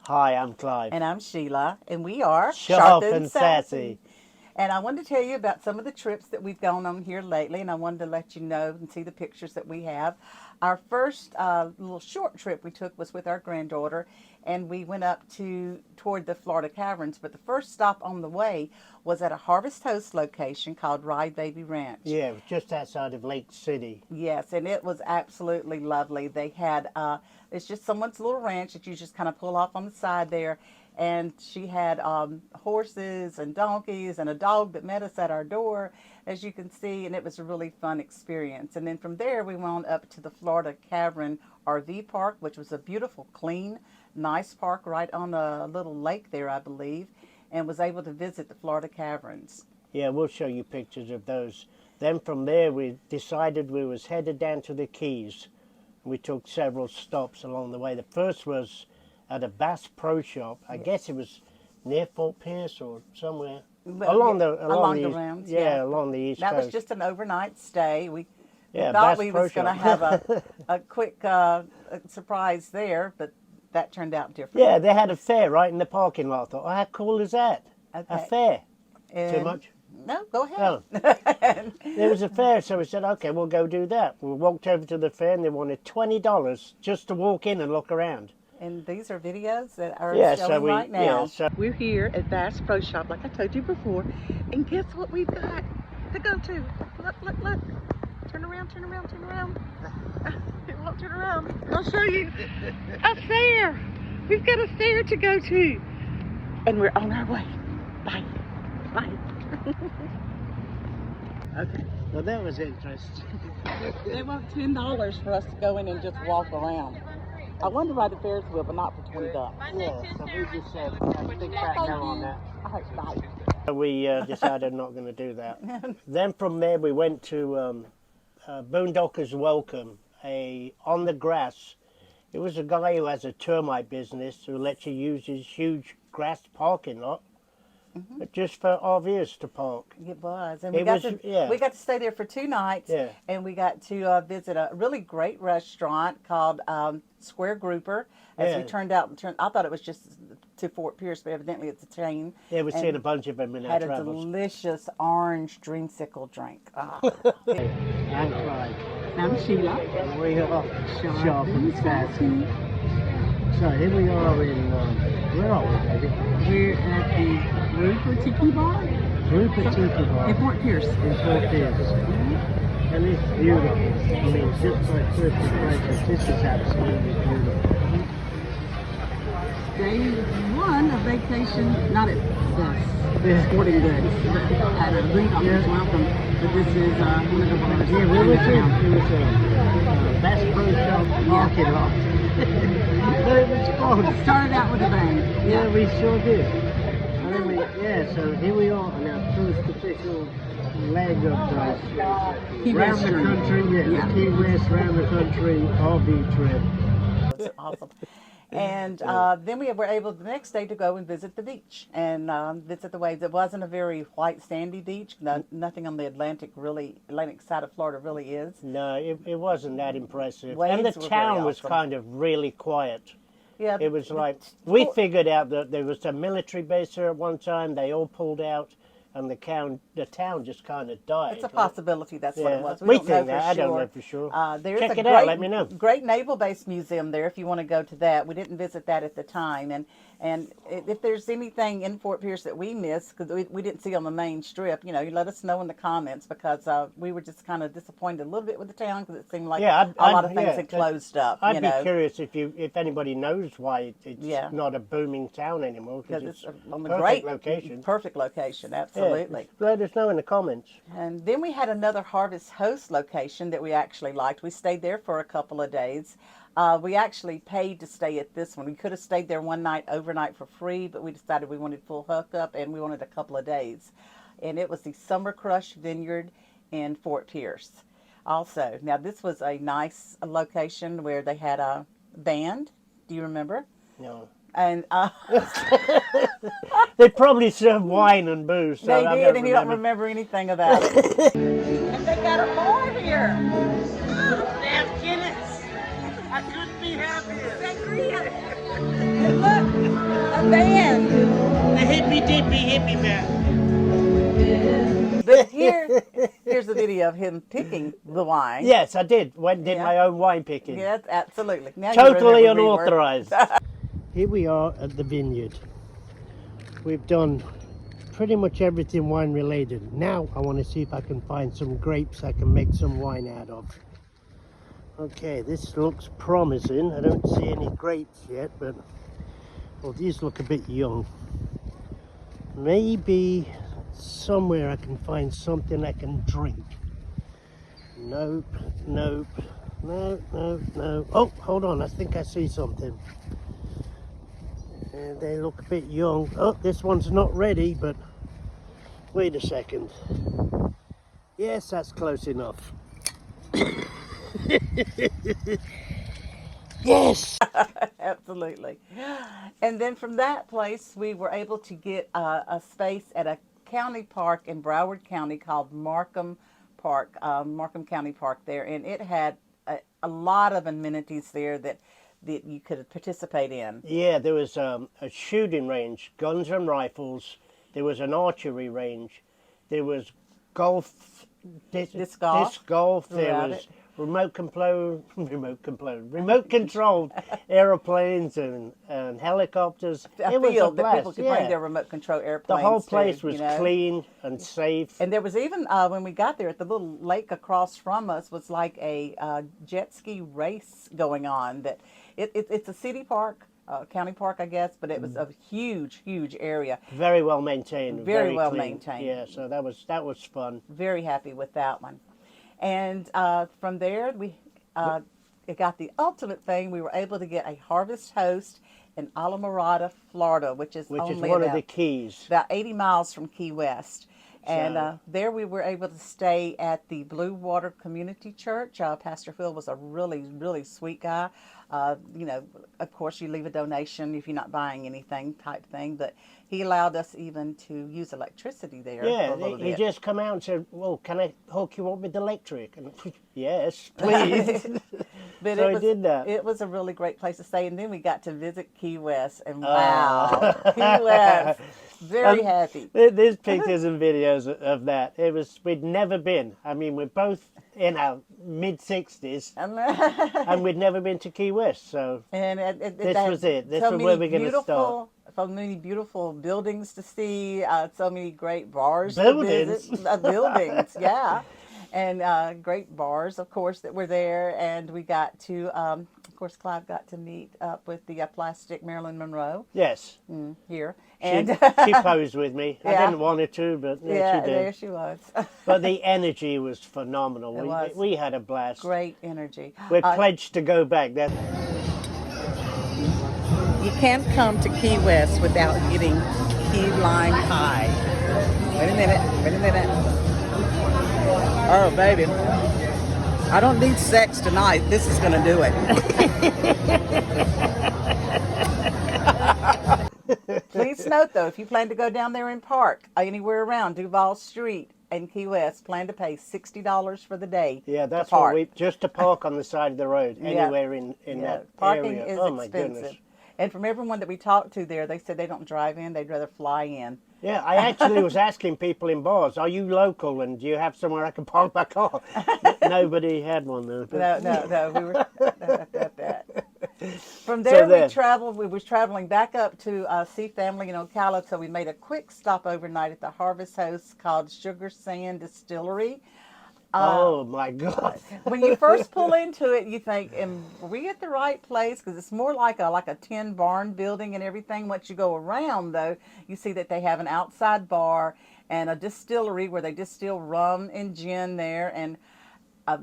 Hi, I'm Clive. And I'm Sheila, and we are Sharp and Sassy. And I wanted to tell you about some of the trips that we've gone on here lately, and I wanted to let you know and see the pictures that we have. Our first little short trip we took was with our granddaughter, and we went up toward the Florida Caverns, but the first stop on the way was at a Harvest Host location called Ride Baby Ranch. Yeah, it was just outside of Lake City. Yes, and it was absolutely lovely. They had, it's just someone's little ranch that you just kind of pull off on the side there. And she had horses and donkeys and a dog that met us at our door, as you can see, and it was a really fun experience. And then from there, we went up to the Florida Cavern RV Park, which was a beautiful, clean, nice park right on a little lake there, I believe, and was able to visit the Florida Caverns. Yeah, we'll show you pictures of those. Then from there, we decided we was headed down to the Keys. We took several stops along the way. The first was at a Bass Pro Shop. I guess it was near Fort Pierce or somewhere. Well, along yeah, the rounds, along the East That Coast. was just an overnight stay. We Yeah, thought Bass we Pro was going to Shop. have a quick surprise there, but that turned out different. Yeah, they had a fair right in the parking lot. I thought, oh, how cool is that? A Okay. fair. Too And- much? No, go ahead. Oh. There was a fair, so we said, okay, we'll go do that. We walked over to the fair and they wanted $20 just to walk in and look around. And these are videos that are Yeah, showing right now. Yeah, so We're here at Bass Pro Shop, like I told you before, and guess what we've got to go to? Look, look, look. Turn around, turn around, turn around. It won't turn around. I'll show you. A fair. We've got a fair to go to. And we're on our way. Bye. Bye. Okay. well, that was interesting. They want $10 for us to go in and just walk around. I wanted to ride the Ferris wheel, but not for $20. Yeah, so we just said, big fat no on that. All right, bye. So we decided not going to do that. Then from there we went to Boondockers Welcome, on the grass. It was a guy who has a termite business who lets you use his huge grass parking lot just for RVers to park. It was, and It was- we got to stay there for 2 nights, Yeah. and we got to visit a really great restaurant called Square Grouper. As we Yeah. turned out, I thought it was just to Fort Pierce, but evidently it's a chain. Yeah, we've And seen a bunch of them in our had a travels. delicious orange dreamsicle drink. Ah. And Clive. I'm Sheila. And we are Sharp and Sassy. So here we are in, where are we, baby? We're at the Rupert Tiki Bar Rupert Tiki Bar in Fort Pierce. in Fort Pierce. And it's beautiful. I mean, just like first impressions, this is absolutely beautiful. Day one of vacation, not at Yeah. Sporting Goods, but at a Boondockers Welcome. But this is one of the bars Yeah, in where was it? town. It was a Bass Pro Shop market lot. But it was fun. Started out with a bang. Yeah, we sure did. And then so here we are on our first official leg of Key round West the trip. country, Yeah. Key West, round the country RV trip. That's awesome. And then we were able the next day to go and visit the beach and visit the waves. It wasn't a very white sandy beach. Nothing on the Atlantic side of Florida really is. No, it wasn't that impressive. Waves And the were very town was awesome. kind of really quiet. Yeah, It was like, we figured out that there was a military base there at one time. They all pulled out, and the town just kind of died. it's a possibility that's what it Yeah. was. We don't think know that. for I sure. don't know for sure. There's Check a it out, let me know. Great naval base museum there if you want to go to that. We didn't visit that at the time, and if there's anything in Fort Pierce that we missed because we didn't see on the main strip, you let us know in the comments because we were just kind of disappointed a little bit with the town because it seemed like a lot of things had closed up. I'd be curious if anybody knows why it's Yeah. not a booming town anymore, because Because it's on the perfect great location. perfect location, Yeah, absolutely. let us know in the comments. And then we had another Harvest Host location that we actually liked. We stayed there for a couple of days. We actually paid to stay at this one. We could have stayed there one night overnight for free, but we decided we wanted full hookup and we wanted a couple of days. And it was the Summer Crush Vineyard in Fort Pierce. Also, now this was a nice location where they had a band. Do you remember? No. And They probably serve wine and booze. So they I did, and you don't remember. remember anything about it. And they got a bar here. Damn Guinness! I couldn't be happier. And look, band. The hippy dippy hippie band. But here's the video of him picking the wine. Yes, I did. Went and did Yeah. my own wine picking. Yes, absolutely. Now you Totally remember we were. unauthorized. Here we are at the vineyard. We've done pretty much everything wine related. Now I want to see if I can find some grapes I can make some wine out of. Okay, this looks promising. I don't see any grapes yet, but well, these look a bit young. Maybe somewhere I can find something I can drink. Nope, nope, no, no, no. Oh, hold on, I think I see something. And they look a bit young. Oh, this one's not ready, but wait a second. Yes, that's close enough. Yes! Absolutely. And then from that place, we were able to get a space at a county park in Broward County called Markham Park, Markham County Park there. And it had a lot of amenities there that you could participate in. Yeah, there was a shooting range, guns and rifles. There was an archery range. There was golf, Disc golf There throughout was it. remote controlled aeroplanes and helicopters. A It was a field that blast. people could Yeah. bring their remote control The airplanes. whole place to, was you know. clean and safe. And there was even, when we got there, at the little lake across from us was like a jet ski race going on. That it's a city park, county park, I guess, but it was a huge, huge area. Very well maintained. Very well clean. maintained. Yeah, so that was fun. Very happy with that one. And from there, we it got the ultimate thing. We were able to get a harvest host in Alamorada, Florida, which is Which is only one of about, the keys. about 80 miles from Key West. And So- there we were able to stay at the Blue Water Community Church. Pastor Phil was a really, really sweet guy. You know, of course, you leave a donation if you're not buying anything type thing, but he allowed us even to use electricity there for Yeah, a little he bit. just come out and said, "Well, can I hook you up with electric?" And yes, please. But So it he was, did that. It was a really great place to stay. And then we got to visit Key West. And Oh. wow, Key West. Very Um, happy. There's pictures and videos of that. We'd never been. I mean, we're both in our mid-60s, and we'd never been to Key West. So This This was it. This was where we're gonna start. So many beautiful buildings to see. So many great bars Buildings? to visit. Buildings, yeah. And great bars, of course, that were there. And we got to, of course, Clive got to meet up with the plastic Marilyn Monroe yes, here. she, And she posed with me. I Yeah. didn't want her to, but yeah, yeah, she did. there she was. But the energy was phenomenal. It was. We had a blast. Great energy. We're pledged to go back. You can't come to Key West without getting key lime pie. Wait a minute. Oh, baby. I don't need sex tonight. This is going to do it. Please note, though, if you plan to go down there and park anywhere around Duval Street and Key West, plan to pay $60 for the day. Yeah, to that's park. what we just to park on the side of the road anywhere in that Parking area. is Oh my expensive. goodness. And from everyone that we talked to there, they said they don't drive in; they'd rather fly in. Yeah, I actually was asking people in bars, "Are you local and do you have somewhere I can park my car?" Nobody had one though. but- No, we were that. From there, there. we traveled. We was traveling back up to see family in Ocala, so we made a quick stop overnight at the Harvest House called Sugar Sand Distillery. Oh my God! When you first pull into it, you think, "Are we at the right place?" Because it's more like a tin barn building and everything. Once you go around, though, you see that they have an outside bar and a distillery where they distill rum and gin there, and a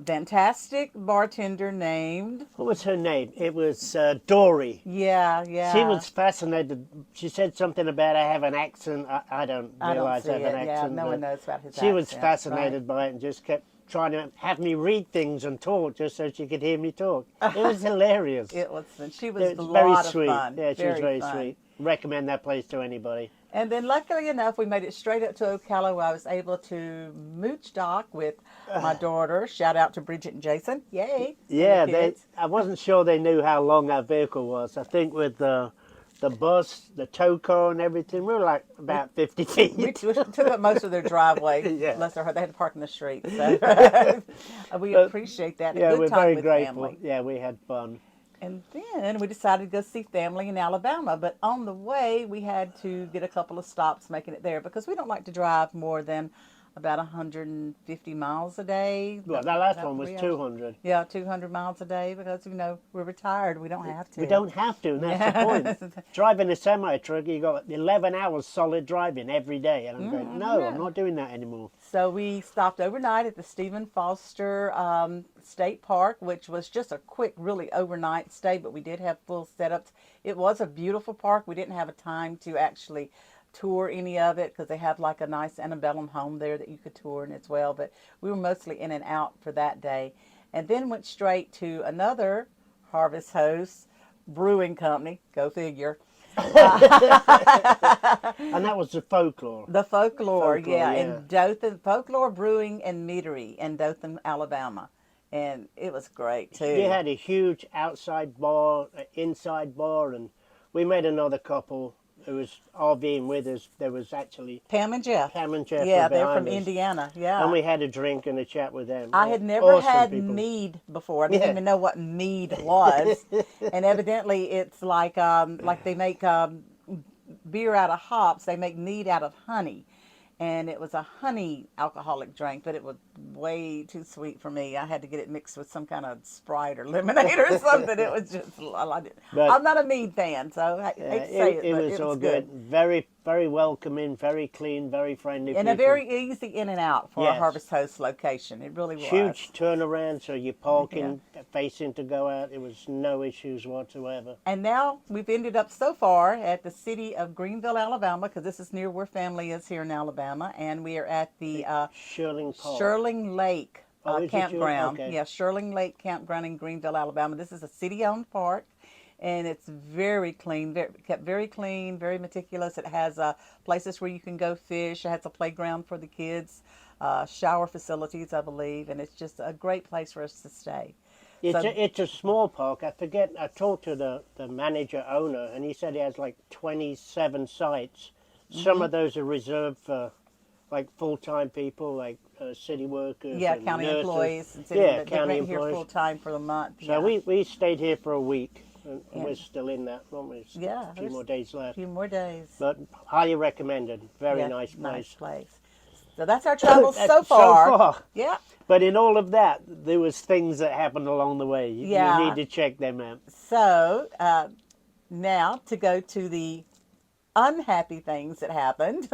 fantastic bartender named. What was her name? It was Dory. Yeah. She was fascinated. She said something about I have an accent. I don't I don't realize see I have an it. Yeah, accent. no but one knows about his She was accent, fascinated by it and just kept trying to have me read things and talk just so she could hear me talk. It was hilarious. It was. She was It's a very lot sweet. of fun. Yeah, she was very fun. sweet. Recommend that place to anybody. And then, luckily enough, we made it straight up to Ocala, where I was able to mooch dock with my daughter. Shout out to Bridget and Jason. Yay! And Yeah, the kids. I wasn't sure they knew how long our vehicle was. I think with the bus, the tow car, and everything. We were like about 50 feet. We took up most of their driveway. Yeah. Bless their heart, they had to park in the street. So we But, appreciate that. A Yeah, good we're time very with grateful. family. Yeah, we had fun. And then we decided to go see family in Alabama. But on the way, we had to get a couple of stops making it there because we don't like to drive more than about 150 miles a day. Well, that last About one was 3 hours. 200. Yeah, 200 miles a day because, we're retired. We don't have to. We don't have to, and that's the point. Driving a semi-truck, you got 11 hours solid driving every day. And I'm going, no, I'm not doing that anymore. So we stopped overnight at the Stephen Foster State Park, which was just a quick, really overnight stay, but we did have full setups. It was a beautiful park. We didn't have a time to actually tour any of it because they have like a nice antebellum home there that you could tour in as well. But we were mostly in and out for that day. And then went straight to another Harvest Host brewing company, go figure. And that was the folklore. The Folklore, Folklore, in Dothan, Folklore Brewing and Meadery in Dothan, Alabama. And it was great too. You had a huge outside bar, inside bar, and we met another couple who was RVing with us. There was actually Pam and Jeff. Pam and Jeff. Yeah, were they're behind from us. Indiana. Yeah. And we had a drink and a chat with them. I Yeah, had never awesome had people. mead before. I didn't even know what mead was. And evidently it's like they make beer out of hops. They make mead out of honey. And it was a honey alcoholic drink, but it was way too sweet for me. I had to get it mixed with some kind of Sprite or lemonade or something. It was just, But- I'm not a mead fan, so I hate to say it, it but was all good. Very, very welcoming, very clean, very friendly And people. a very easy in and out for a Yes. Harvest Host location. It really was. Huge turnaround, so you're parking, facing to go out. It was no issues whatsoever. And now we've ended up so far at the city of Greenville, Alabama, because this is near where family is here in Alabama. And we are at the Shirling Park. Shirling Lake Oh, is it Shirling? campground. Okay. Yeah, Shirling Lake Campground in Greenville, Alabama. This is a city-owned park. And it's very clean, kept very clean, very meticulous. It has places where you can go fish. It has a playground for the kids, shower facilities, I believe. And it's just a great place for us to stay. It's a small park. I forget, I talked to the manager owner, and he said he has like 27 sites. Some of those are reserved for like full-time people, like city workers. Yeah, and county nurses. employees. And city, Yeah, they county rent here employees. full time for the month. So we stayed here for a week, and Yeah. we're still in that. Almost Yeah, a few there's more days a left. few more days. But highly recommended. Very Yeah, nice place. place. So that's our travels so So far. far. Yeah. But in all of that, there was things that happened along the way. Yeah. You need to check them out. So now to go to the unhappy things that happened.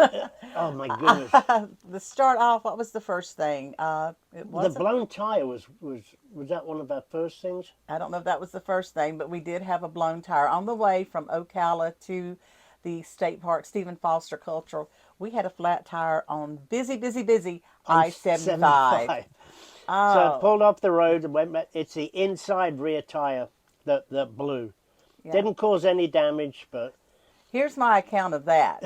Oh my goodness. To start off, what was the first thing? It The wasn't. blown tire was that one of our first things? I don't know if that was the first thing, but we did have a blown tire on the way from Ocala to the state park, Stephen Foster Cultural. We had a flat tire on busy I-75. So Oh. I pulled off the road and went back. It's the inside rear tire that blew. Yeah. Didn't cause any damage, but Here's my account of that.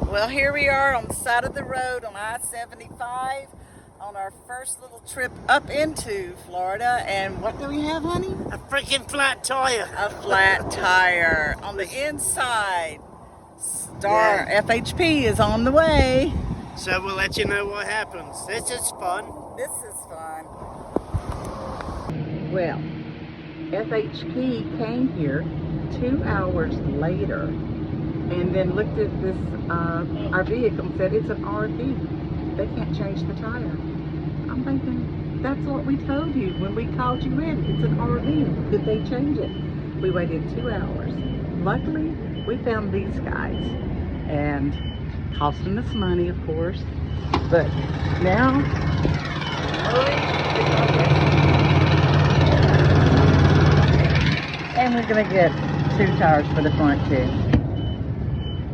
Well, here we are on the side of the road on I-75 on our first little trip up into Florida. And what do we have, honey? a freaking flat tire. A flat tire on the inside. Star FHP is on the way. So we'll let you know what happens. This is fun. This is fun. Well, FHP came here 2 hours later and then looked at this our vehicle and said it's an RV. They can't change the tire. I'm thinking, that's what we told you when we called you in. It's an RV. Did they change it? We waited 2 hours. Luckily, we found these guys and costing us money, of course. But now, and we're gonna get 2 tires for the front too.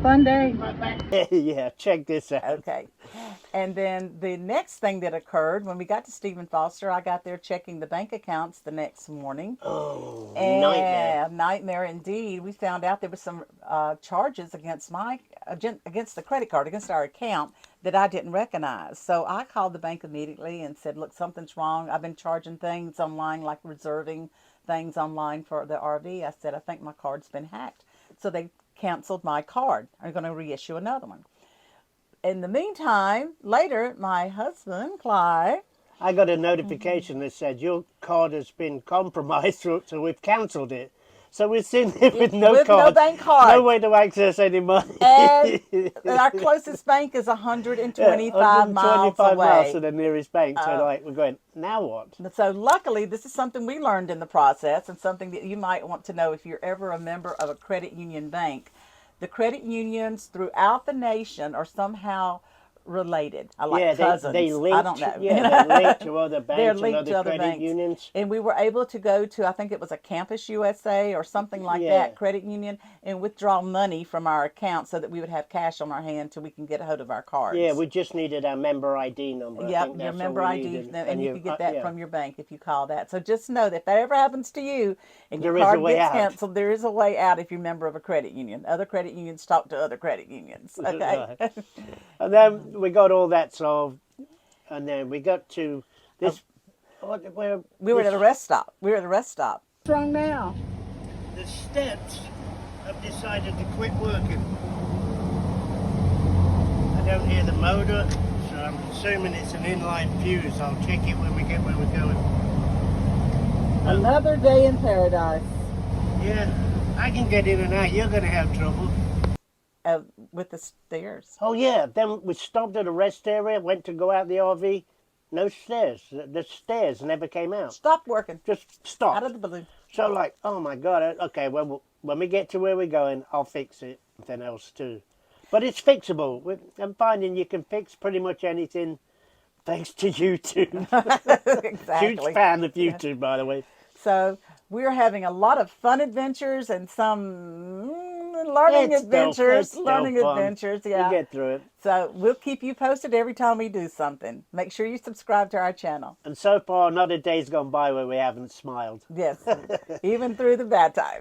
Fun day. Yeah, check this out. Okay. And then the next thing that occurred when we got to Stephen Foster, I got there checking the bank accounts the next morning. Oh, And nightmare. nightmare indeed. We found out there was some charges against against the credit card, against our account that I didn't recognize. So I called the bank immediately and said, "Look, something's wrong. I've been charging things online, like reserving things online for the RV." I said, "I think my card's been hacked." So they canceled my card. I'm going to reissue another one. In the meantime, later, my husband, Clyde, I got a notification that said your card has been compromised, so we've cancelled it. So we're sitting here with no with no card, bank card. no way to access any money. And our closest bank is 125 miles 125 miles away. to the nearest bank. So like we're going, now what? So luckily, this is something we learned in the process, and something that you might want to know if you're ever a member of a credit union bank. The credit unions throughout the nation are somehow related. I like cousins. They link. I don't know. Yeah, they're linked to other banks They're and linked other to other credit banks. unions. And we were able to go to, I think it was a Campus USA or something like Yeah. that, credit union, and withdraw money from our account so that we would have cash on our hand till we can get a hold of our cards. Yeah, we just needed our member ID number. I Yep, think your that's member all we ID, needed. and you can get that yeah. from your bank if you call that. So just know that if that ever happens to you and your There is a card way gets out. canceled, there is a way out if you're a member of a credit union. Other credit unions talk to other credit unions. Okay. Right. And then we got all that solved, and then we got to this. Where We were at a rest stop. We were at a rest stop. What's wrong now? the steps have decided to quit working. I don't hear the motor, so I'm assuming it's an inline fuse. I'll check it when we get where we're going. Another day in paradise. Yeah, I can get in and out. You're going to have trouble. With the stairs. Oh yeah, then we stopped at a rest area, went to go out the RV. No stairs. The stairs never came out. Stopped working. Just stopped. Out of the blue. So like, oh my God, okay, well, when we get to where we're going, I'll fix it. Then else too. But it's fixable. I'm finding you can fix pretty much anything thanks to YouTube. Exactly. Huge fan of YouTube, by the way. So we're having a lot of fun adventures and some learning It's adventures. still Learning fun. adventures, You yeah. get through it. So we'll keep you posted every time we do something. Make sure you subscribe to our channel. And so far, not a day's gone by where we haven't smiled. Yes, even through the bad times.